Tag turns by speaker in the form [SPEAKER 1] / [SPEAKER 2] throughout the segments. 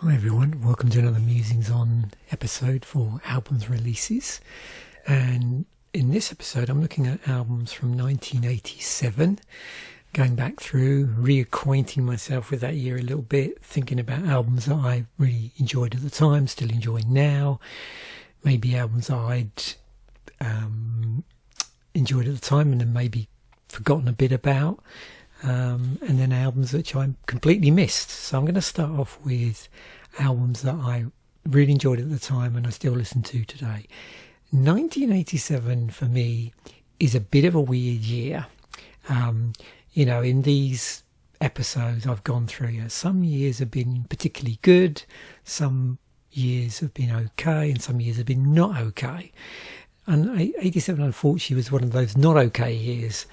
[SPEAKER 1] Hi everyone, welcome to another Musings on episode for albums releases. And in this episode I'm looking at albums from 1987, going back through, reacquainting myself with that year a little bit, thinking about albums that I really enjoyed at the time, still enjoy now, maybe albums that I'd enjoyed at the time and then maybe forgotten a bit about. And then albums which I completely missed. So I'm going to start off with albums that I really enjoyed at the time and I still listen to today. 1987 for me is a bit of a weird year. In these episodes I've gone through, some years have been particularly good, some years have been okay, and some years have been not okay. And 87 unfortunately was one of those not okay years.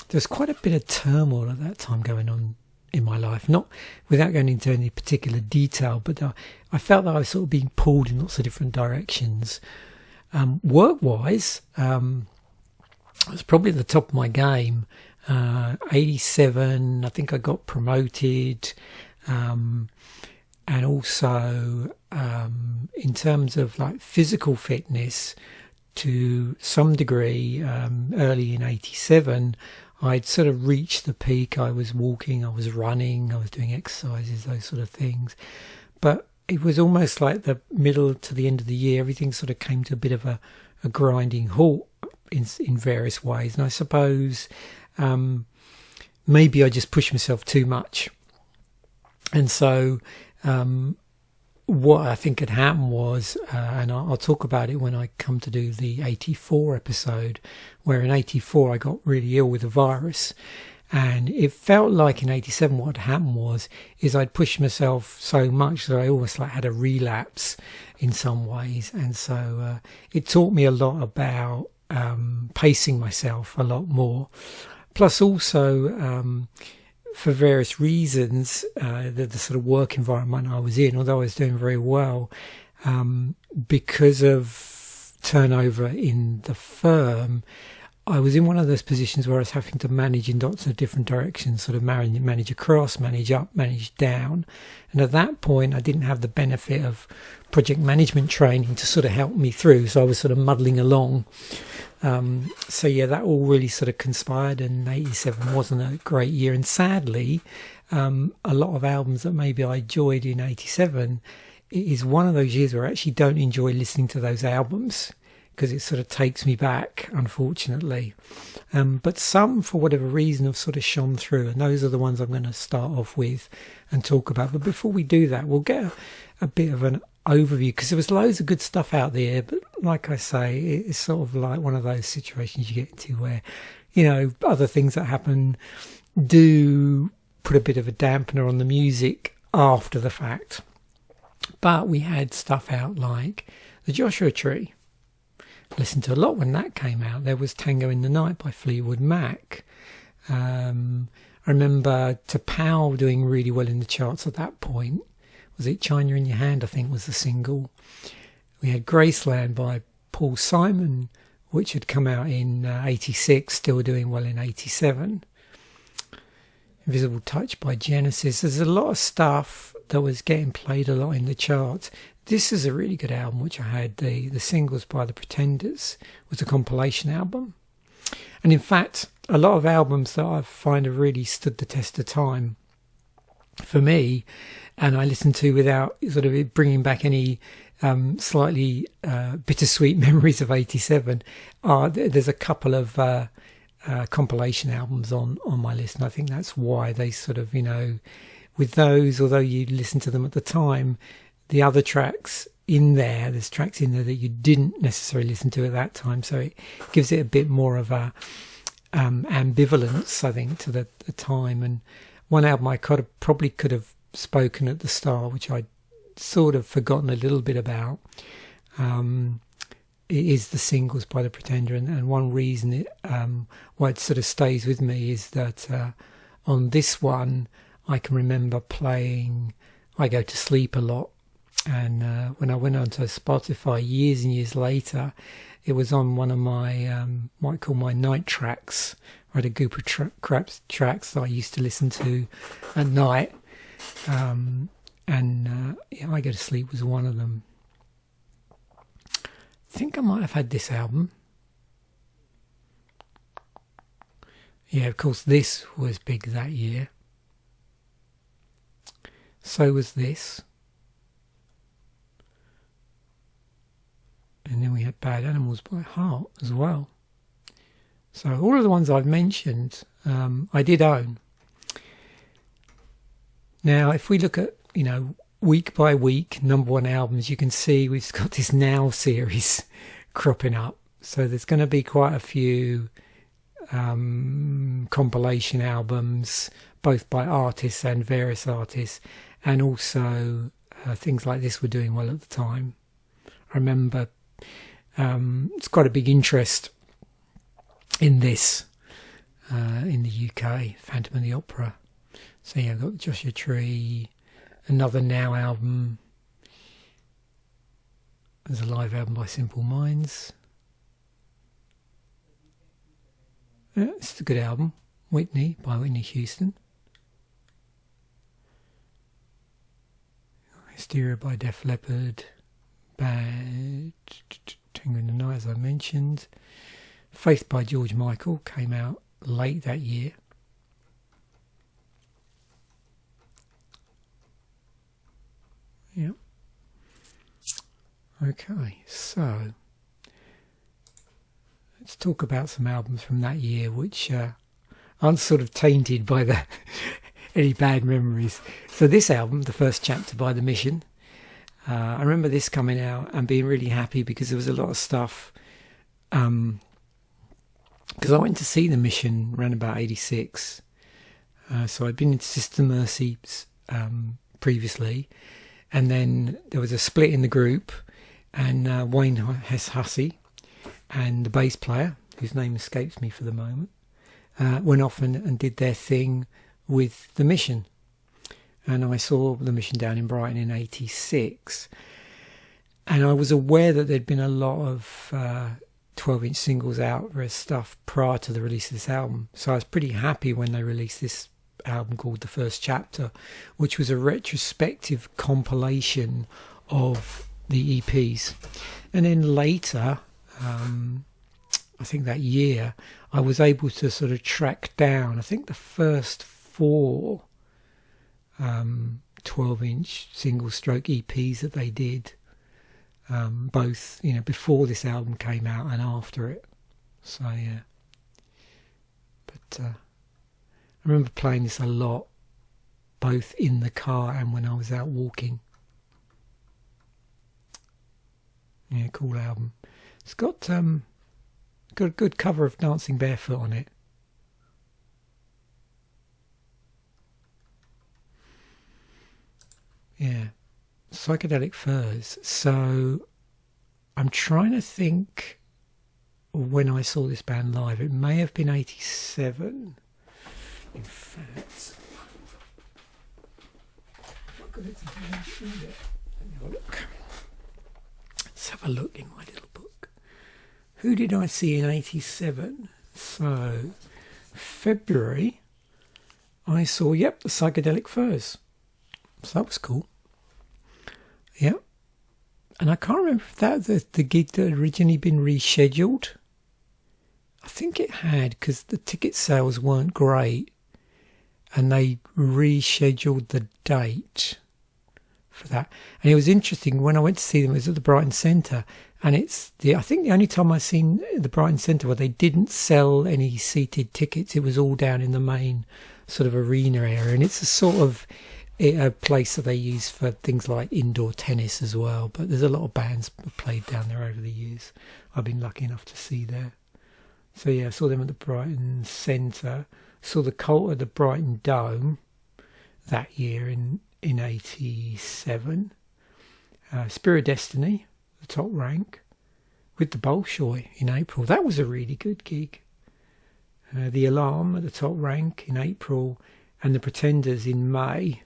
[SPEAKER 1] There's quite a bit of turmoil at that time going on in my life, not without going into any particular detail, but I felt that I was sort of being pulled in lots of different directions. Work-wise, I was probably at the top of my game. 87, I think I got promoted, and also in terms of like physical fitness, to some degree, early in 87, I'd sort of reached the peak. I was walking, I was running, I was doing exercises, those sort of things. But it was almost like the middle to the end of the year, everything sort of came to a bit of a grinding halt in various ways. And I suppose maybe I just pushed myself too much. And so what I think had happened was, and I'll talk about it when I come to do the 84 episode, where in 84 I got really ill with a virus. And it felt like in 87 what had happened is I'd pushed myself so much that I almost like had a relapse in some ways. And so it taught me a lot about pacing myself a lot more. Plus also, for various reasons, the sort of work environment I was in, although I was doing very well, because of turnover in the firm, I was in one of those positions where I was having to manage in lots of different directions, sort of manage across, manage up, manage down. And at that point, I didn't have the benefit of project management training to sort of help me through. So I was sort of muddling along. That all really sort of conspired, and 87 wasn't a great year. And sadly, a lot of albums that maybe I enjoyed in 87, it is one of those years where I actually don't enjoy listening to those albums because it sort of takes me back, unfortunately. But some, for whatever reason, have sort of shone through, and those are the ones I'm going to start off with and talk about. But before we do that, we'll get a bit of an overview, because there was loads of good stuff out there, but like I say, it's sort of like one of those situations you get into where, other things that happen do put a bit of a dampener on the music after the fact. But we had stuff out like The Joshua Tree. Listened to a lot when that came out. There was Tango in the Night by Fleetwood Mac. I remember T'Pau doing really well in the charts at that point. Was it China in Your Hand, I think, was the single. We had Graceland by Paul Simon, which had come out in 86, still doing well in 87. Invisible Touch by Genesis. There's a lot of stuff that was getting played a lot in the charts. This is a really good album, which I had. The Singles by The Pretenders was a compilation album. And in fact, a lot of albums that I find have really stood the test of time for me, and I listen to without sort of bringing back any slightly bittersweet memories of 87. There's a couple of compilation albums on my list, and I think that's why they sort of, with those, although you listen to them at the time, the other tracks in there, there's tracks in there that you didn't necessarily listen to at that time, so it gives it a bit more of a ambivalence, I think, to the time. And one album I probably could have spoken at the start, which I'd sort of forgotten a little bit about, is The Singles by The Pretender. And one reason why it sort of stays with me is that on this one, I can remember playing I Go to Sleep a lot. And when I went onto Spotify years and years later, it was on one of my, what I call my night tracks. I had a group of tracks that I used to listen to at night. And yeah, I Go to Sleep was one of them. I think I might have had this album. Yeah, of course, this was big that year. So was this. And then we had Bad Animals by Heart as well. So all of the ones I've mentioned, I did own. Now, if we look at, week by week, number one albums, you can see we've got this Now series cropping up. So there's going to be quite a few compilation albums, both by artists and various artists, and also things like this were doing well at the time. I remember it's quite a big interest in this in the UK, Phantom of the Opera. So yeah, I've got Joshua Tree, another Now album. There's a live album by Simple Minds. Yeah, it's a good album. Whitney by Whitney Houston. Hysteria by Def Leppard. Bad Tango in the Night, as I mentioned. Faith by George Michael came out late that year. Yep. Okay, so let's talk about some albums from that year which aren't sort of tainted by any bad memories. So this album, The First Chapter by The Mission, I remember this coming out and being really happy because there was a lot of stuff. Because I went to see The Mission around about 86. So I'd been into Sister Mercy previously. And then there was a split in the group. And Wayne Hess Hussey and the bass player, whose name escapes me for the moment, went off and did their thing with The Mission. And I saw The Mission down in Brighton in 86. And I was aware that there'd been a lot of 12-inch singles out for stuff prior to the release of this album. So I was pretty happy when they released this album called The First Chapter, which was a retrospective compilation of the EPs. And then later, I think that year, I was able to sort of track down, I think the first 4 12-inch single stroke EPs that they did, both before this album came out and after it. So yeah, but I remember playing this a lot, both in the car and when I was out walking. Yeah, cool album. It's got a good cover of Dancing Barefoot on it. Yeah, Psychedelic Furs. So I'm trying to think when I saw this band live. It may have been 87. In fact, I've got it to hand through there. Let me have a look. Let's have a look in my little book. Who did I see in 87? So February, I saw, the Psychedelic Furs. So that was cool. Yep. And I can't remember if that the gig that had originally been rescheduled. I think it had, because the ticket sales weren't great. And they rescheduled the date for that. And it was interesting, when I went to see them, it was at the Brighton Centre. And I think the only time I've seen the Brighton Centre where they didn't sell any seated tickets, it was all down in the main sort of arena area. And it's a sort of a place that they use for things like indoor tennis as well. But there's a lot of bands that played down there over the years. I've been lucky enough to see there. So yeah, I saw them at the Brighton Centre. Saw the Cult at the Brighton Dome that year in 87. Spirit of Destiny, the Top Rank, with the Bolshoi in April. That was a really good gig. The Alarm at the Top Rank in April, and the Pretenders in May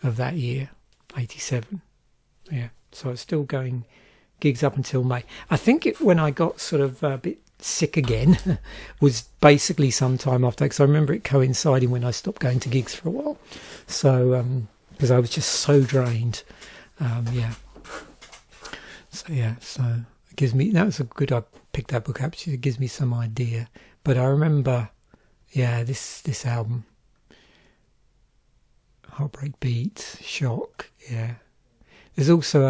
[SPEAKER 1] of that year, 87. Yeah, so I was still going gigs up until May. I think when I got sort of a bit sick again was basically sometime after, because I remember it coinciding when I stopped going to gigs for a while. So because I was just so drained. Yeah. So yeah, so it gives me, that was a good, I picked that book up, it gives me some idea. But I remember, yeah, this album, Heartbreak Beat, Shock, yeah. There's also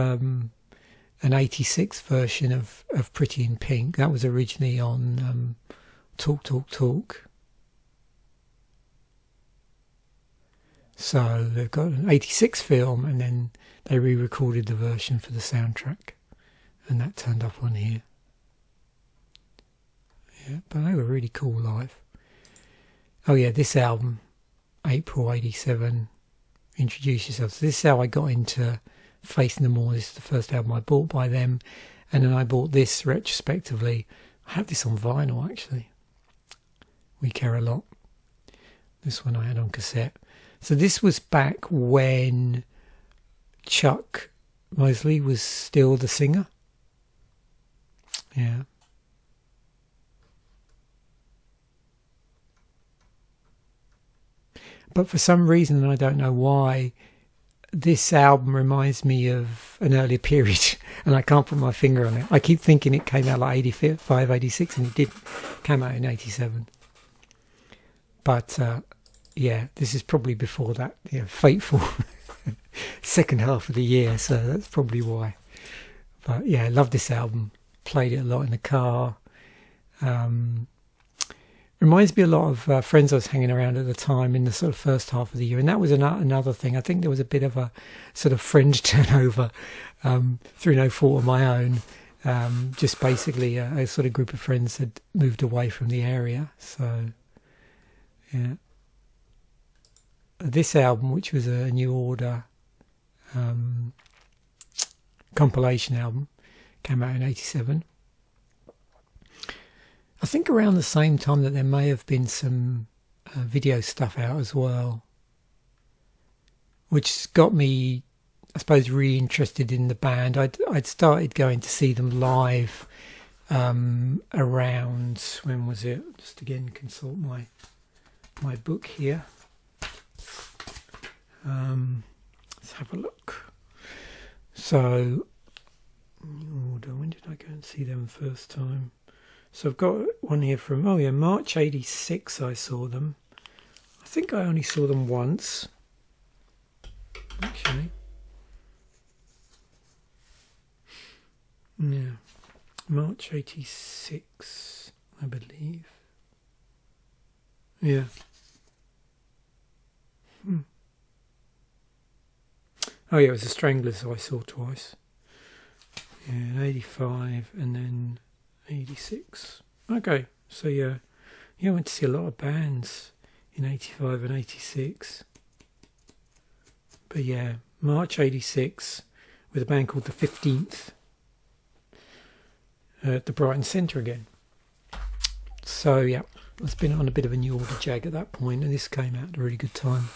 [SPEAKER 1] an 86 version of Pretty in Pink. That was originally on Talk Talk Talk. So they've got an 86 film, and then they re-recorded the version for the soundtrack, and that turned up on here. Yeah, but they were really cool live. Oh yeah, this album, April 87, Introduce Yourself. So this is how I got into Facing the More. This is the first album I bought by them, and then I bought this retrospectively. I have this on vinyl actually. We Care a Lot. This one I had on cassette. So this was back when Chuck Mosley was still the singer. Yeah. But for some reason, and I don't know why, this album reminds me of an earlier period, and I can't put my finger on it. I keep thinking it came out like 85, 86, and it didn't. It came out in 87. But yeah, this is probably before that, fateful second half of the year, so that's probably why. But yeah, I love this album. Played it a lot in the car. Reminds me a lot of friends I was hanging around at the time in the sort of first half of the year, and that was another thing. I think there was a bit of a sort of friend turnover through no fault of my own. Just basically a sort of group of friends had moved away from the area, so yeah. This album, which was a New Order compilation album, came out in 87. I think around the same time that there may have been some video stuff out as well, which got me, I suppose, really interested in the band. I'd started going to see them live around, when was it? Just again consult my book here. Let's have a look. So, when did I go and see them first time? So I've got one here from, March 86 I saw them. I think I only saw them once, actually. Yeah, March 86, I believe. Yeah. Oh yeah, it was the Stranglers who I saw twice. Yeah, 85 and then 86. Okay, so yeah, I went to see a lot of bands in 85 and 86. But yeah, March 86 with a band called The 15th at the Brighton Centre again. So yeah, I've been on a bit of a New Order jag at that point, and this came out at a really good time.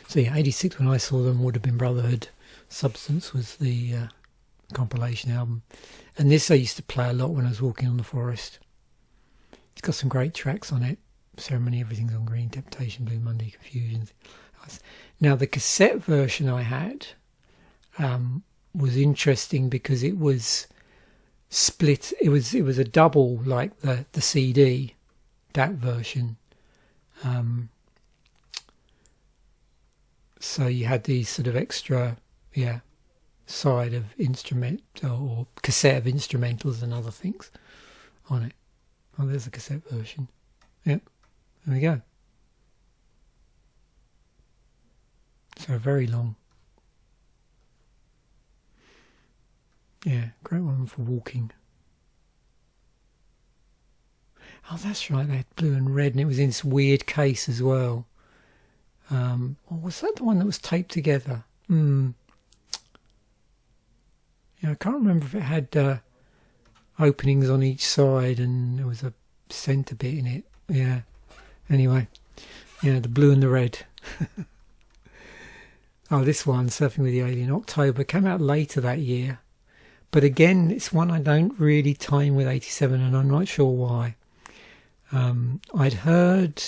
[SPEAKER 1] So yeah, 86 when I saw them would have been Brotherhood. Substance was the compilation album. And this I used to play a lot when I was walking on the forest. It's got some great tracks on it. Ceremony, Everything's on Green, Temptation, Blue Monday, Confusion. Now the cassette version I had was interesting because it was split. It was a double like the CD, that version. So you had these sort of extra, side of instrument or cassette of instrumentals and other things on it. Oh, there's a cassette version. Yep, there we go. So very long. Yeah, great one for walking. Oh, that's right, they had blue and red, and it was in this weird case as well. Or was that the one that was taped together? Yeah, I can't remember if it had openings on each side and there was a centre bit in it. Yeah. Anyway, the blue and the red. Oh, this one, Surfing with the Alien, October, came out later that year. But again, it's one I don't really tie in with 87, and I'm not sure why. I'd heard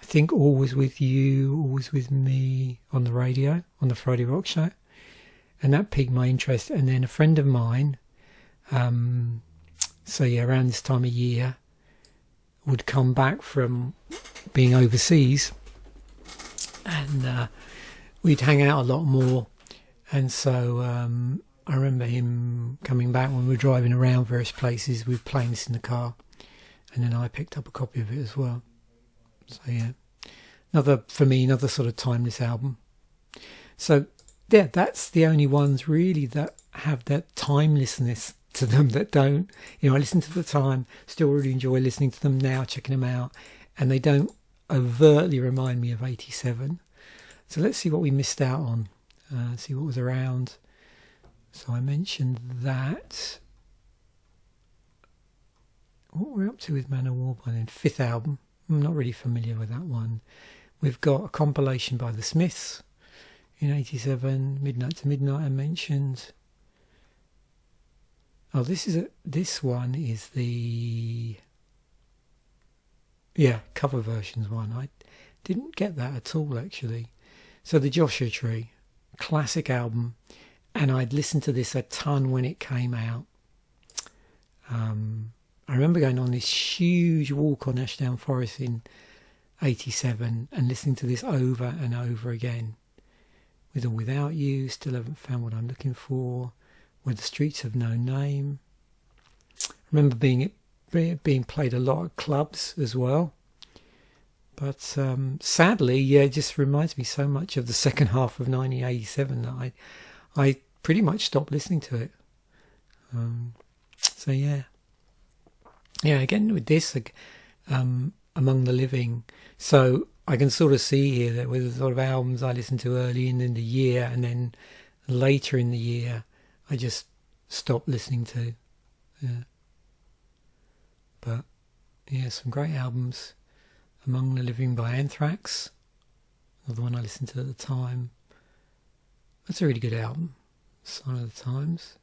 [SPEAKER 1] I think Always With You, Always With Me on the radio, on the Friday Rock Show. And that piqued my interest. And then a friend of mine, around this time of year, would come back from being overseas, and we'd hang out a lot more. And so I remember him coming back when we were driving around various places. We were playing this in the car, and then I picked up a copy of it as well. So yeah, another sort of timeless album. So yeah, that's the only ones really that have that timelessness to them, that don't, I listen to the time, still really enjoy listening to them now, checking them out, and they don't overtly remind me of 87. So let's see what we missed out on, see what was around. So I mentioned that. What we're up to with Man of War by then, 5th album. I'm not really familiar with that one. We've got a compilation by the Smiths in 87, Midnight to Midnight I mentioned. Oh, this one is the cover versions one. I didn't get that at all actually. So the Joshua Tree, classic album, and I'd listened to this a ton when it came out. I remember going on this huge walk on Ashdown Forest in 87 and listening to this over and over again. With or Without You, Still Haven't Found What I'm Looking For, Where the Streets Have No Name. I remember being played a lot at clubs as well. But sadly, it just reminds me so much of the second half of 1987 that I pretty much stopped listening to it. So yeah. Yeah, again with this, Among the Living. So I can sort of see here that with the sort of albums I listened to early in the year, and then later in the year I just stopped listening to. Yeah. But yeah, some great albums. Among the Living by Anthrax, another one I listened to at the time. That's a really good album. Sign of the Times.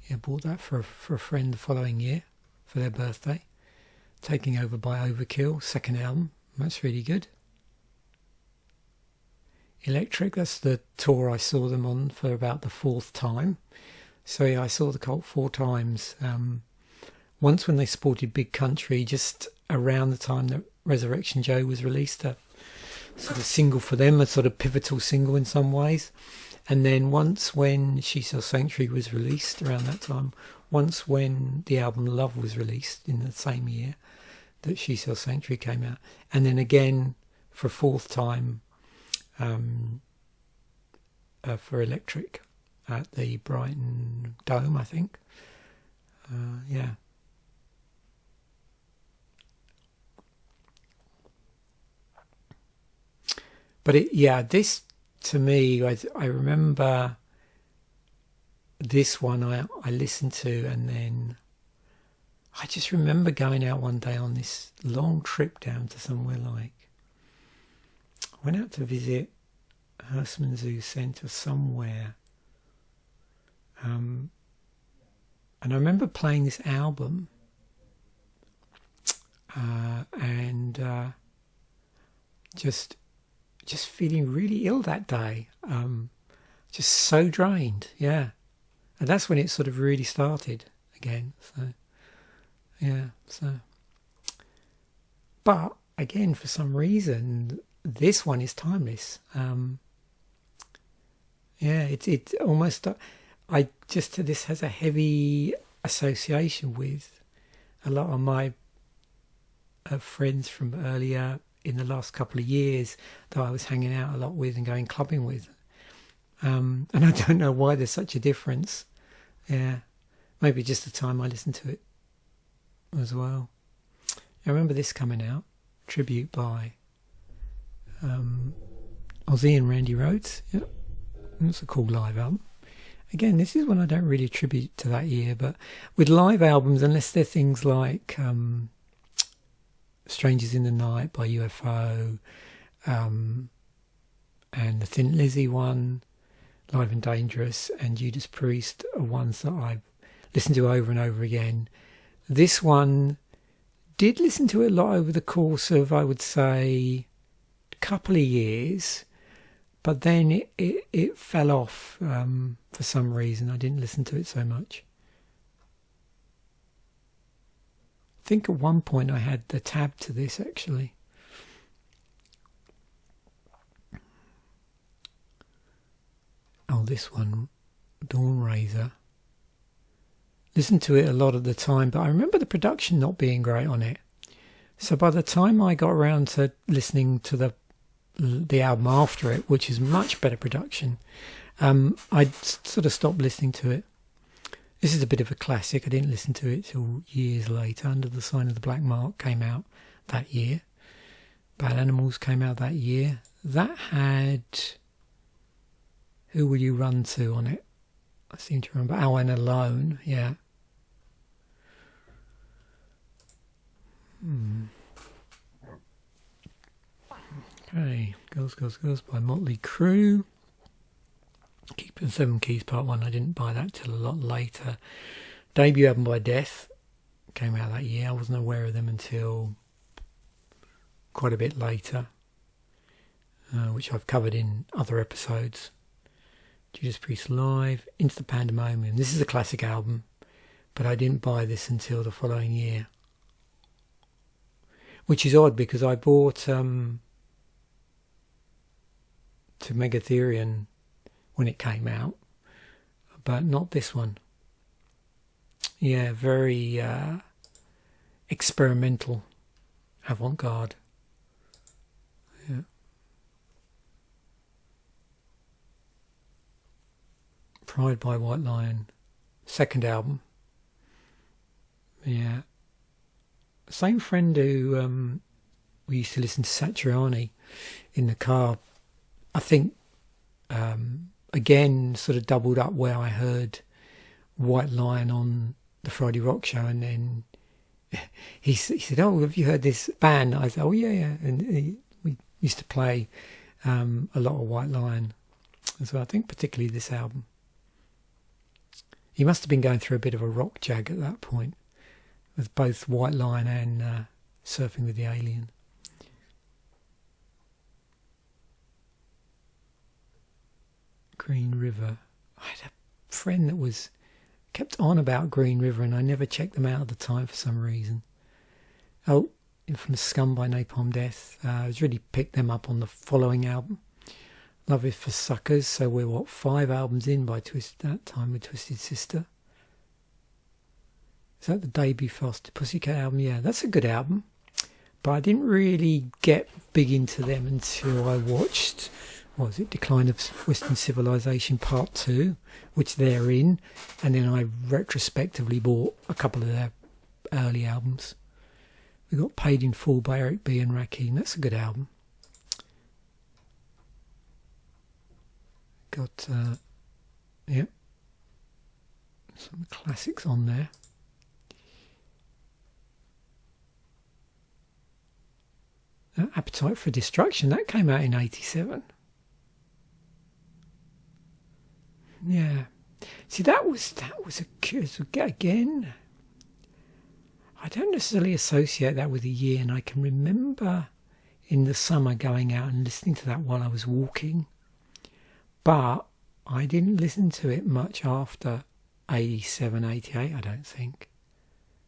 [SPEAKER 1] Yeah, bought that for a friend the following year for their birthday. Taking Over by Overkill, second album. That's really good. Electric, that's the tour I saw them on for about the 4th time. So yeah, I saw the Cult 4 times. Once when they sported Big Country, just around the time that Resurrection Joe was released, a sort of single for them, a sort of pivotal single in some ways. And then once when She Sells Sanctuary was released around that time, once when the album Love was released in the same year that She Sells Sanctuary came out, and then again for a 4th time for Electric at the Brighton Dome, I think. Yeah. But this to me, I remember this one I listened to, and then I just remember going out one day on this long trip down to somewhere like, I went out to visit Hurstman Zoo Centre somewhere, and I remember playing this album, and just feeling really ill that day, just so drained, yeah. And that's when it sort of really started again. So, yeah. So, but again, for some reason, this one is timeless. Yeah, it almost. This has a heavy association with a lot of my friends from earlier in the last couple of years that I was hanging out a lot with and going clubbing with. And I don't know why there's such a difference. Yeah, maybe just the time I listened to it as well. I remember this coming out, tribute by Ozzy and Randy Rhoads. Yeah, it's a cool live album. Again, this is one I don't really attribute to that year, but with live albums, unless they're things like Strangers in the Night by UFO, and the Thin Lizzy one, Live and Dangerous, and Judas Priest are ones that I've listened to over and over again. This one did listen to it a lot over the course of, I would say, a couple of years, but then it fell off for some reason. I didn't listen to it so much. I think at one point I had the tab to this actually. Oh, this one, Dawn Razor. Listened to it a lot of the time, but I remember the production not being great on it. So by the time I got around to listening to the album after it, which is much better production, I'd sort of stopped listening to it. This is a bit of a classic. I didn't listen to it till years later. Under the Sign of the Black Mark came out that year. Bad Animals came out that year. That had Who Will You Run To on it. I seem to remember. Oh, and Alone, yeah. Okay, Girls, Girls, Girls by Motley Crue. Keeping 7 Keys Part 1, I didn't buy that till a lot later. Debut album by Death came out that year. I wasn't aware of them until quite a bit later, which I've covered in other episodes. Judas Priest Live, Into the Pandemonium. This is a classic album, but I didn't buy this until the following year. Which is odd because I bought To Megatherion when it came out, but not this one. Yeah, very experimental, avant-garde. Yeah. Pride by White Lion, second album. Yeah. Same friend who we used to listen to Satriani in the car, I think, again, sort of doubled up where I heard White Lion on the Friday Rock Show, and then he said, "Oh, have you heard this band?" I said, "Oh, yeah." And we used to play a lot of White Lion as well. I think particularly this album. He must have been going through a bit of a rock jag at that point, with both White Lion and Surfing with the Alien. Green River. I had a friend that kept on about Green River, and I never checked them out at the time for some reason. Oh, Infamous Scum by Napalm Death. I was really picked them up on the following album, Love Is for Suckers. So we're 5 albums in by that time with Twisted Sister. Is that the debut Foster Pussycat album? Yeah, that's a good album, but I didn't really get big into them until I watched, what was it, Decline of Western Civilization Part 2, which they're in, and then I retrospectively bought a couple of their early albums. We got Paid in Full by Eric B. and Rakim. That's a good album. Got, yeah, some classics on there. Appetite for Destruction, that came out in 87. Yeah. See, that was again, I don't necessarily associate that with a year, and I can remember in the summer going out and listening to that while I was walking, but I didn't listen to it much after 87, 88, I don't think,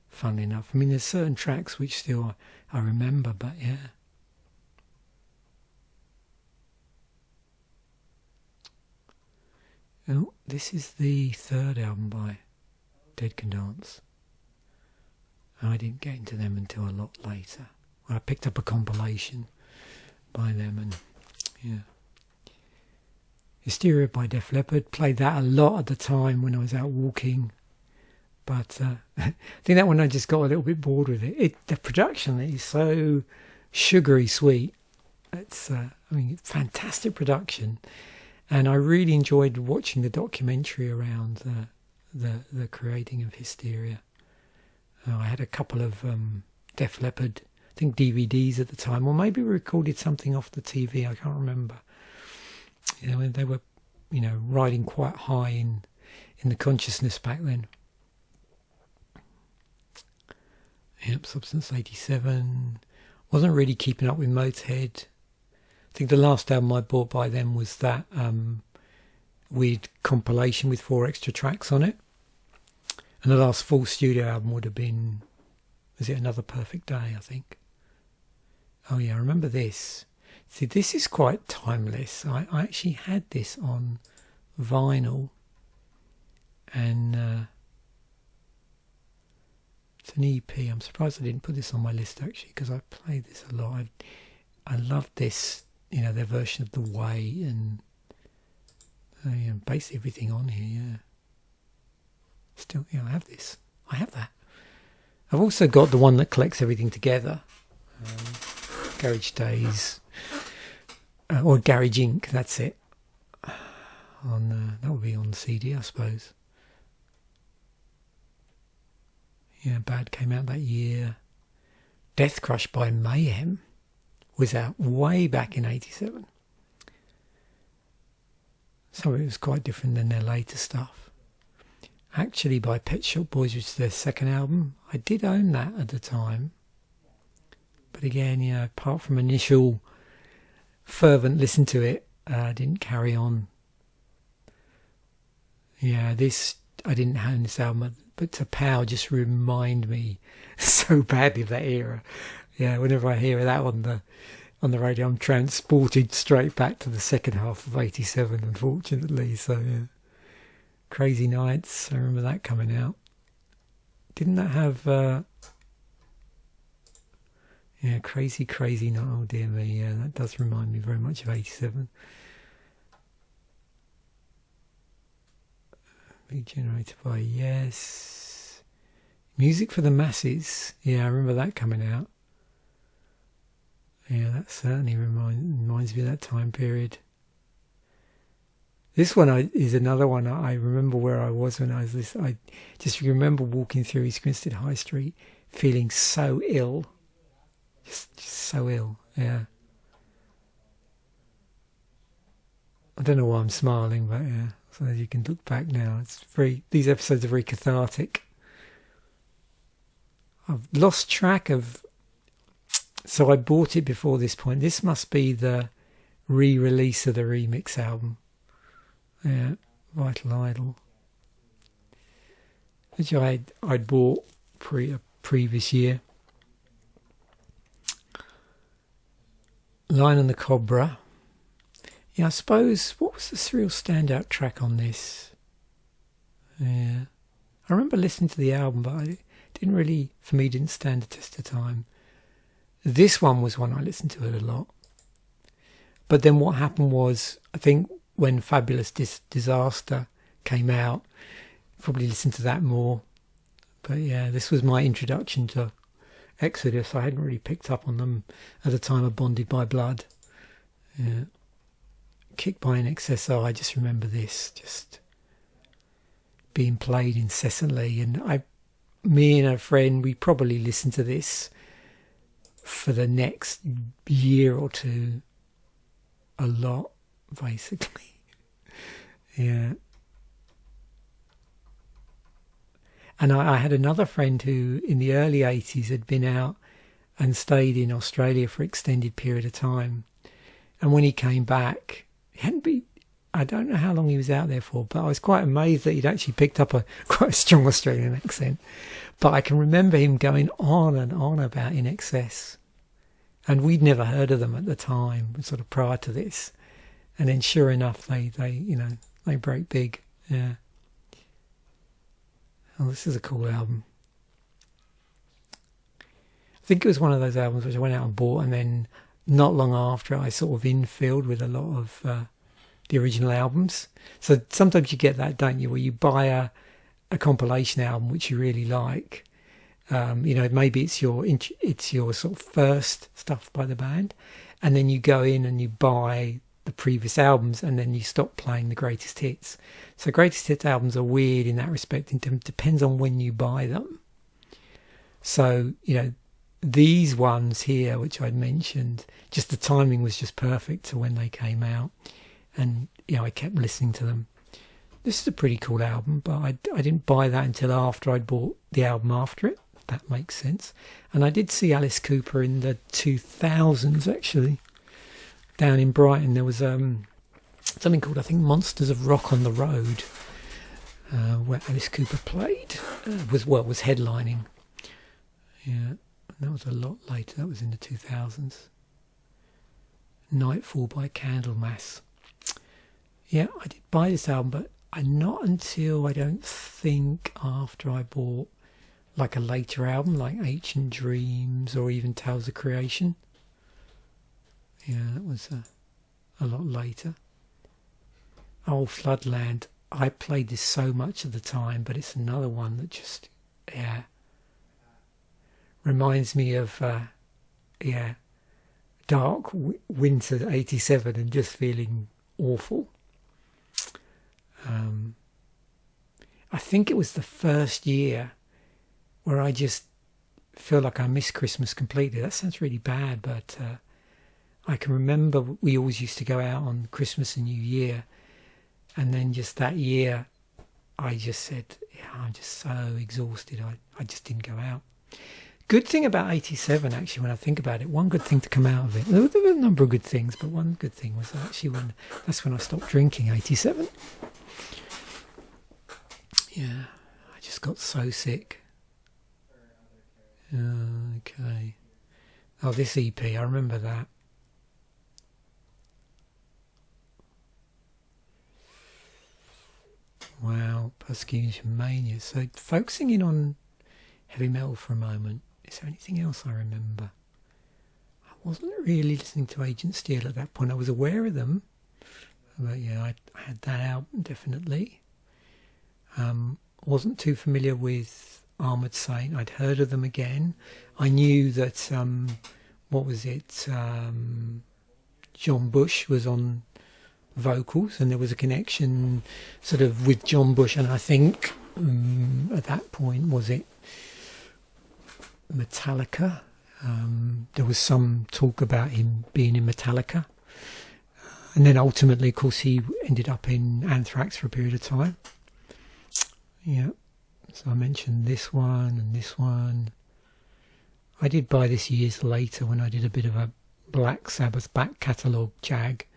[SPEAKER 1] funnily enough. I mean, there's certain tracks which still I remember, but yeah. Oh, this is the third album by Dead Can Dance. I didn't get into them until a lot later. I picked up a compilation by them, and yeah. Hysteria by Def Leppard. Played that a lot at the time when I was out walking, but I think that one I just got a little bit bored with it. The production is so sugary sweet. It's fantastic production. And I really enjoyed watching the documentary around the creating of Hysteria. I had a couple of Def Leppard, I think DVDs at the time, or maybe we recorded something off the TV, I can't remember. You know, they were, riding quite high in the consciousness back then. Yep, Substance 87. Wasn't really keeping up with Motorhead. I think the last album I bought by them was that weird compilation with 4 extra tracks on it. And the last full studio album would have been, was it Another Perfect Day, I think? Oh yeah, I remember this. See, this is quite timeless. I actually had this on vinyl, and it's an EP. I'm surprised I didn't put this on my list actually, because I played this a lot. I loved this, their version of The Way, and basically everything on here. Yeah, still, I have this. I have that. I've also got the one that collects everything together, Garage Days, or Garage Inc. That's it. That would be on CD, I suppose. Yeah, Bad came out that year. Death Crush by Mayhem was out way back in 87. So it was quite different than their later stuff. Actually, by Pet Shop Boys, which is their second album, I did own that at the time. But again, apart from initial fervent listen to it, I didn't carry on. Yeah, I didn't own this album, but To Pow just remind me so badly of that era. Yeah, whenever I hear that on the radio, I'm transported straight back to the second half of 87, unfortunately. So yeah, Crazy Nights, I remember that coming out. Didn't that have Crazy Night? Oh dear me, yeah, that does remind me very much of 87. Regenerated by Yes. Music for the Masses. Yeah, I remember that coming out. Yeah, that certainly reminds me of that time period. This one is another one. I remember where I was when I was this. I just remember walking through East Grinstead High Street feeling so ill. Just so ill, yeah. I don't know why I'm smiling, but yeah. So as you can look back now, these episodes are very cathartic. I've lost track of, so I bought it before this point. This must be the re-release of the remix album. Yeah, Vital Idol. Which I'd bought a previous year. Lion and the Cobra. Yeah, I suppose, what was the real standout track on this? Yeah. I remember listening to the album, but it didn't stand the test of time. This one was one I listened to it a lot. But then what happened was, I think when Fabulous Disaster came out, probably listened to that more. But yeah, this was my introduction to Exodus. I hadn't really picked up on them at the time of Bonded by Blood. Yeah. Kicked by an XSR, I just remember this just being played incessantly, and me and a friend, we probably listened to this for the next year or two a lot, basically. Yeah. And I had another friend who in the early 80s had been out and stayed in Australia for an extended period of time, and when he came back, I don't know how long he was out there for, but I was quite amazed that he'd actually picked up quite a strong Australian accent. But I can remember him going on and on about In Excess, and we'd never heard of them at the time, sort of prior to this. And then, sure enough, they break big. Yeah. Oh, this is a cool album. I think it was one of those albums which I went out and bought, and then not long after I sort of infilled with a lot of the original albums. So sometimes you get that, don't you, where you buy a compilation album which you really like. Maybe it's your sort of first stuff by the band, and then you go in and you buy the previous albums, and then you stop playing the greatest hits. So greatest hits albums are weird in that respect. It depends on when you buy them. So these ones here, which I'd mentioned, just the timing was just perfect to when they came out, and I kept listening to them. This is a pretty cool album, but I didn't buy that until after I'd bought the album after it. if that makes sense. And I did see Alice Cooper in the 2000s, actually. Down in Brighton, there was something called, I think, Monsters of Rock on the Road, where Alice Cooper played, was headlining. Yeah, that was a lot later. That was in the 2000s. Nightfall by Candlemass. Yeah, I did buy this album, but not until, I don't think, after I bought like a later album like Ancient Dreams or even Tales of Creation. Yeah, that was a lot later. Oh, Floodland. I played this so much of the time, but it's another one that just, reminds me of, dark winter 87 and just feeling awful. I think it was the first year where I just feel like I missed Christmas completely. That sounds really bad, but I can remember we always used to go out on Christmas and New Year, and then just that year I just said, I'm just so exhausted, I just didn't go out. Good thing about 87, actually, when I think about it, one good thing to come out of it, there were a number of good things, but one good thing was actually that's when I stopped drinking, 87. Yeah, I just got so sick. Okay. Oh, this EP, I remember that. Wow, Persecution Mania. So focusing in on heavy metal for a moment, is there anything else I remember? I wasn't really listening to Agent Steel at that point. I was aware of them, but yeah, I had that album definitely. Wasn't too familiar with Armoured Saint. I'd heard of them again. I knew that what was it? John Bush was on vocals, and there was a connection sort of with John Bush, and I think at that point, was it Metallica? There was some talk about him being in Metallica, and then ultimately, of course, he ended up in Anthrax for a period of time. Yeah, so I mentioned this one and this one. I did buy this years later when I did a bit of a Black Sabbath back catalogue jag.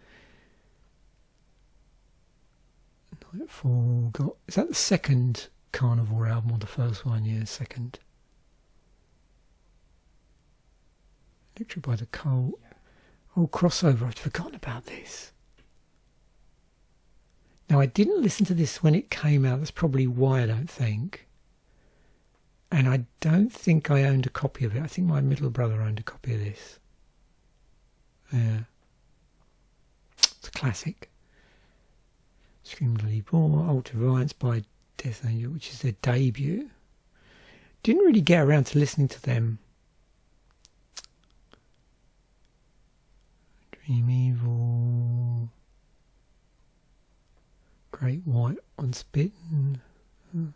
[SPEAKER 1] Nightfall is that the second Carnivore album or the first one? Yeah, second. Electric by the Cold. Oh, Crossover, I'd forgotten about this. Now, I didn't listen to this when it came out. That's probably why, I don't think. And I don't think I owned a copy of it. I think my middle brother owned a copy of this. Yeah. It's a classic. Scream Bloody Bore, Ultraviolence by Death Angel, which is their debut. Didn't really get around to listening to them. Dream Evil, Great White Unspitten. I'm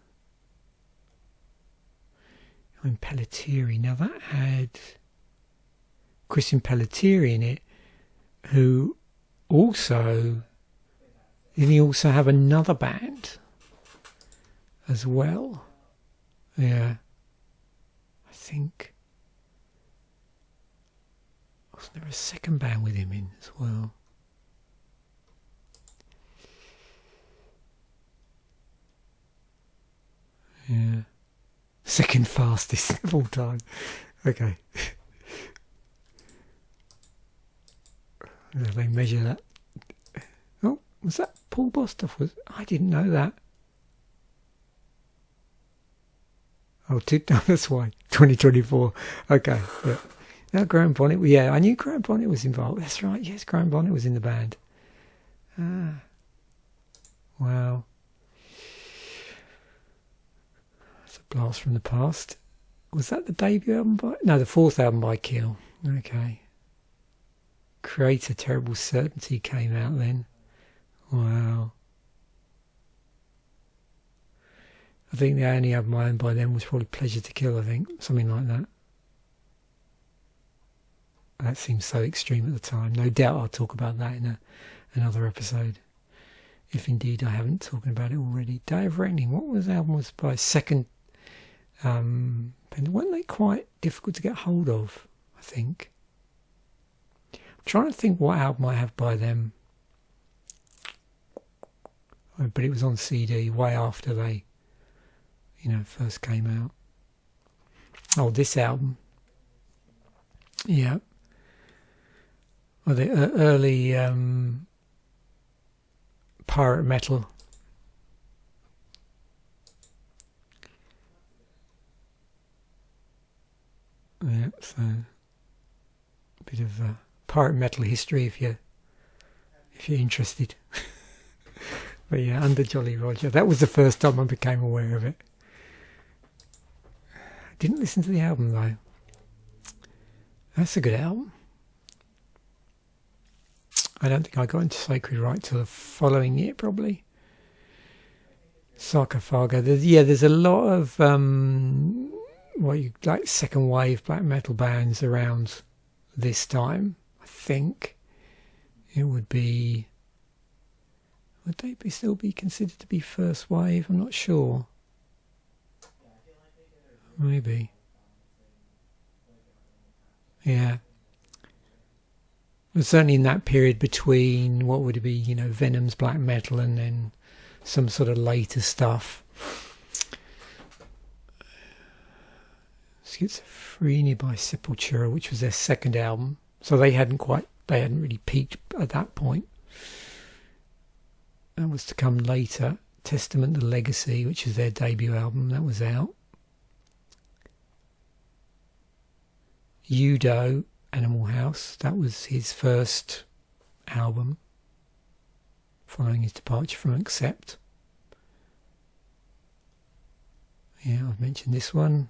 [SPEAKER 1] Pelletieri. Now that had Christian Pelletieri in it, who also... Didn't he also have another band as well? Yeah. I think... Wasn't there a second band with him in as well? Yeah. Second fastest of all time. Okay. Yeah, they measure that. Oh, was that Paul Bostoff? I didn't know that. Oh, that's why. 2024. Okay. Yeah. Now Graham Bonnet. Yeah, I knew Graham Bonnet was involved. That's right. Yes, Graham Bonnet was in the band. Ah. Wow. That's a blast from the past. Was that the debut album by... No, the fourth album by Keel. Okay. Creator Terrible Certainty came out then. Wow. I think the only album I owned by them was probably Pleasure to Kill, I think. Something like that. That seems so extreme at the time. No doubt I'll talk about that in another episode. If indeed I haven't talked about it already. Day of Reckoning. What was the album was by? Second But weren't they quite difficult to get hold of, I think? I'm trying to think what album I have by them. But it was on CD way after they, first came out. Oh, this album. Yeah. Well, the early pirate metal. Yeah, so a bit of pirate metal history if you're interested. But yeah, Under Jolly Roger. That was the first time I became aware of it. I didn't listen to the album though. That's a good album. I don't think I got into Sacred Right till the following year, probably. Sarcophago. There's a lot of like second wave black metal bands around this time. I think it would be. Would they still be considered to be first wave? I'm not sure. Maybe. Yeah. But certainly in that period between, what would it be, Venom's black metal and then some sort of later stuff. Schizophrenia by Sepultura, which was their second album. So they hadn't really peaked at that point. That was to come later. Testament to Legacy, which is their debut album, that was out. Udo, Animal House, that was his first album following his departure from Accept. Yeah, I've mentioned this one.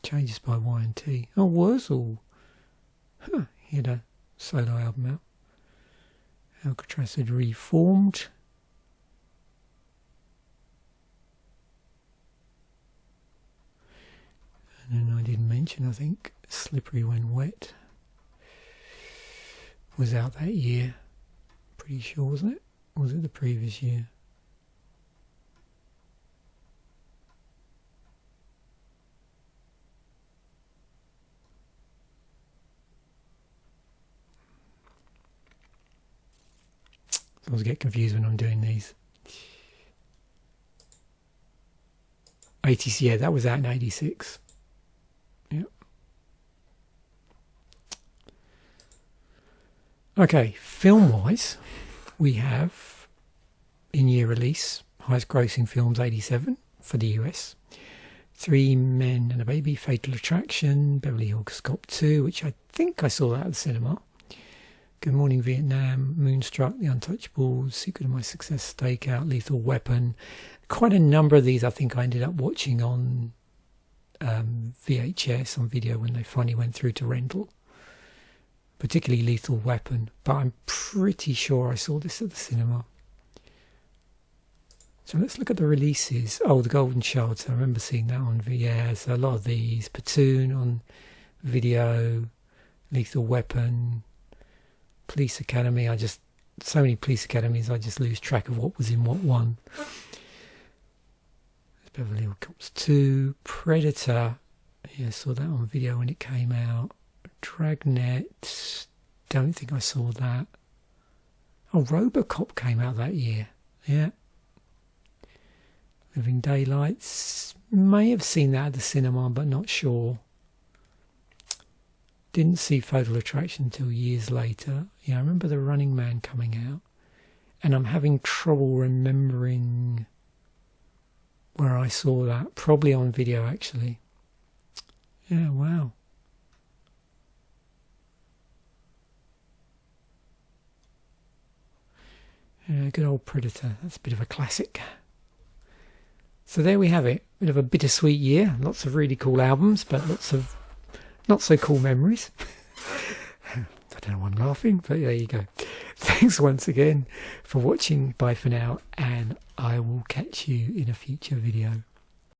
[SPEAKER 1] Changes by Y&T. Oh, Wurzel. He had a solo album out. Alcatraz had reformed. And then I didn't mention, I think, Slippery When Wet was out that year. Pretty sure, wasn't it? Or was it the previous year? I always get confused when I'm doing these. 80s, yeah, that was out in 86. Yep. Okay, film-wise, we have in year release, highest grossing films 87 for the US. Three Men and a Baby, Fatal Attraction, Beverly Hills Cop 2, which I think I saw that at the cinema. Good Morning Vietnam, Moonstruck, The Untouchables, Secret of My Success, Stakeout, Lethal Weapon. Quite a number of these I think I ended up watching on VHS, on video, when they finally went through to rental. Particularly Lethal Weapon, but I'm pretty sure I saw this at the cinema. So let's look at the releases. Oh, The Golden Shards, I remember seeing that on VHS. So a lot of these. Platoon on video, Lethal Weapon, Police Academy. So many Police Academies, I just lose track of what was in what one. Beverly Hills Cops 2, Predator. Yeah, I saw that on video when it came out. Dragnet. Don't think I saw that. Oh, Robocop came out that year. Yeah. Living Daylights. May have seen that at the cinema, but not sure. Didn't see Fatal Attraction until years later. Yeah, I remember The Running Man coming out. And I'm having trouble remembering where I saw that. Probably on video, actually. Yeah, wow. Yeah, good old Predator. That's a bit of a classic. So there we have it. Bit of a bittersweet year. Lots of really cool albums, but lots of not so cool memories. I don't know why I'm laughing, but there you go. Thanks once again for watching. Bye for now, and I will catch you in a future video.